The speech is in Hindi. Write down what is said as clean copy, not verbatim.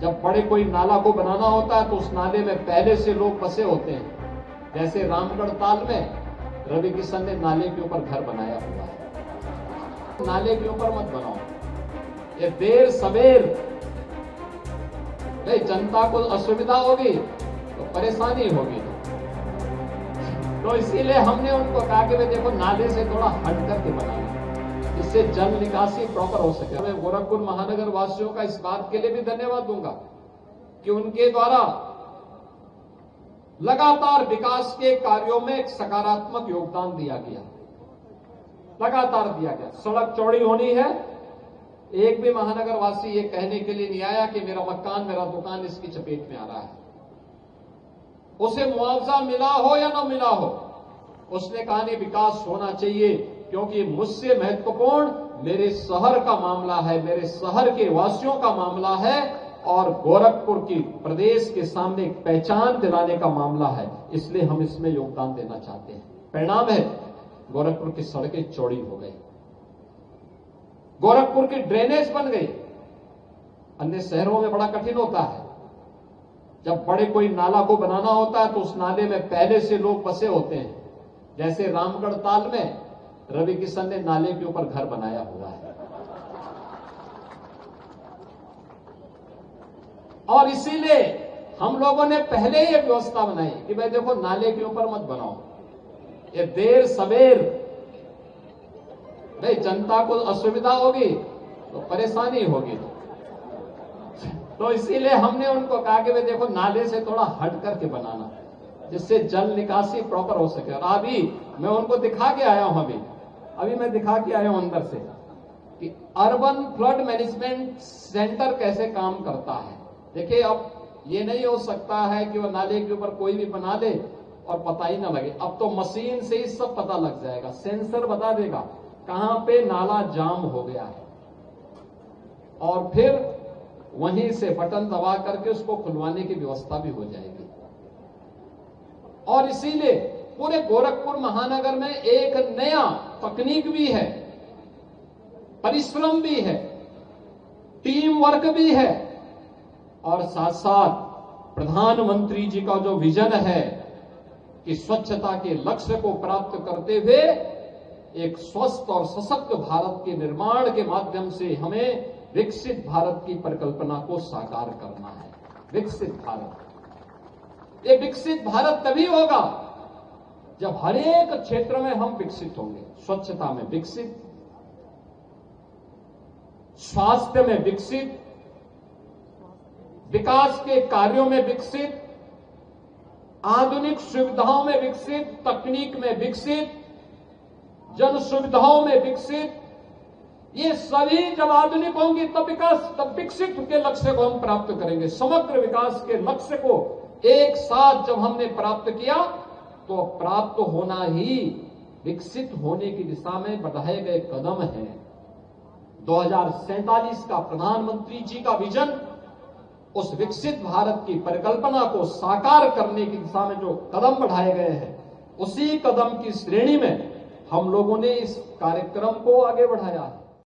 जब बड़े कोई नाला को बनाना होता है तो उस नाले में पहले से लोग बसे होते हैं। जैसे रामगढ़ ताल में रवि किशन ने नाले के ऊपर घर बनाया हुआ है। नाले के ऊपर मत बनाओ, ये देर सवेर भाई जनता को असुविधा होगी तो परेशानी होगी। तो इसीलिए हमने उनको कहा कि भाई देखो नाले से थोड़ा हट करके बनाना, जिससे जल निकासी प्रॉपर हो सके। मैं गोरखपुर महानगर वासियों का इस बात के लिए भी धन्यवाद दूंगा कि उनके द्वारा लगातार विकास के कार्यों में एक सकारात्मक योगदान दिया गया, लगातार दिया गया। सड़क चौड़ी होनी है, एक भी महानगर वासी ये कहने के लिए नहीं आया कि मेरा मकान मेरा दुकान इसकी चपेट में आ रहा है। उसे मुआवजा मिला हो या न मिला हो, उसने कहा नहीं विकास होना चाहिए, क्योंकि मुझसे महत्वपूर्ण मेरे शहर का मामला है, मेरे शहर के वासियों का मामला है और गोरखपुर की प्रदेश के सामने एक पहचान दिलाने का मामला है, इसलिए हम इसमें योगदान देना चाहते हैं। परिणाम है गोरखपुर की सड़कें चौड़ी हो गई, गोरखपुर की ड्रेनेज बन गई। अन्य शहरों में बड़ा कठिन होता है, जब बड़े कोई नाला को बनाना होता है तो उस नाले में पहले से लोग बसे होते हैं। जैसे रामगढ़ ताल में रवि किशन ने नाले के ऊपर घर बनाया हुआ है। और इसीलिए हम लोगों ने पहले ही एक व्यवस्था बनाई कि भाई देखो नाले के ऊपर मत बनाओ, ये देर सवेर भाई जनता को असुविधा होगी तो परेशानी होगी। तो इसीलिए हमने उनको कहा कि भाई देखो नाले से थोड़ा हट करके बनाना, जिससे जल निकासी प्रॉपर हो सके। और अभी मैं उनको दिखा के आया हूं, अभी मैं दिखा के आया हूं अंदर से कि अर्बन फ्लड मैनेजमेंट सेंटर कैसे काम करता है। देखिए अब ये नहीं हो सकता है कि वो नाले के ऊपर कोई भी बना दे और पता ही ना लगे। अब तो मशीन से ही सब पता लग जाएगा, सेंसर बता देगा कहां पे नाला जाम हो गया है और फिर वहीं से बटन दबा करके उसको खुलवाने की व्यवस्था भी हो जाएगी। और इसीलिए पूरे गोरखपुर महानगर में एक नया तकनीक भी है, परिश्रम भी है, टीम वर्क भी है और साथ साथ प्रधानमंत्री जी का जो विजन है कि स्वच्छता के लक्ष्य को प्राप्त करते हुए एक स्वस्थ और सशक्त भारत के निर्माण के माध्यम से हमें विकसित भारत की परिकल्पना को साकार करना है। विकसित भारत, ये विकसित भारत तभी होगा जब हर एक क्षेत्र में हम विकसित होंगे। स्वच्छता में विकसित, स्वास्थ्य में विकसित, विकास के कार्यों में विकसित, आधुनिक सुविधाओं में विकसित, तकनीक में विकसित, जन सुविधाओं में विकसित। ये सभी जब आधुनिक होंगी तब विकास, तब विकसित के लक्ष्य को हम प्राप्त करेंगे। समग्र विकास के लक्ष्य को एक साथ जब हमने प्राप्त किया तो प्राप्त होना ही विकसित होने की दिशा में बढ़ाए गए कदम हैं। 2047 का प्रधानमंत्री जी का विजन, उस विकसित भारत की परिकल्पना को साकार करने की दिशा में जो कदम बढ़ाए गए हैं, उसी कदम की श्रेणी में हम लोगों ने इस कार्यक्रम को आगे बढ़ाया है।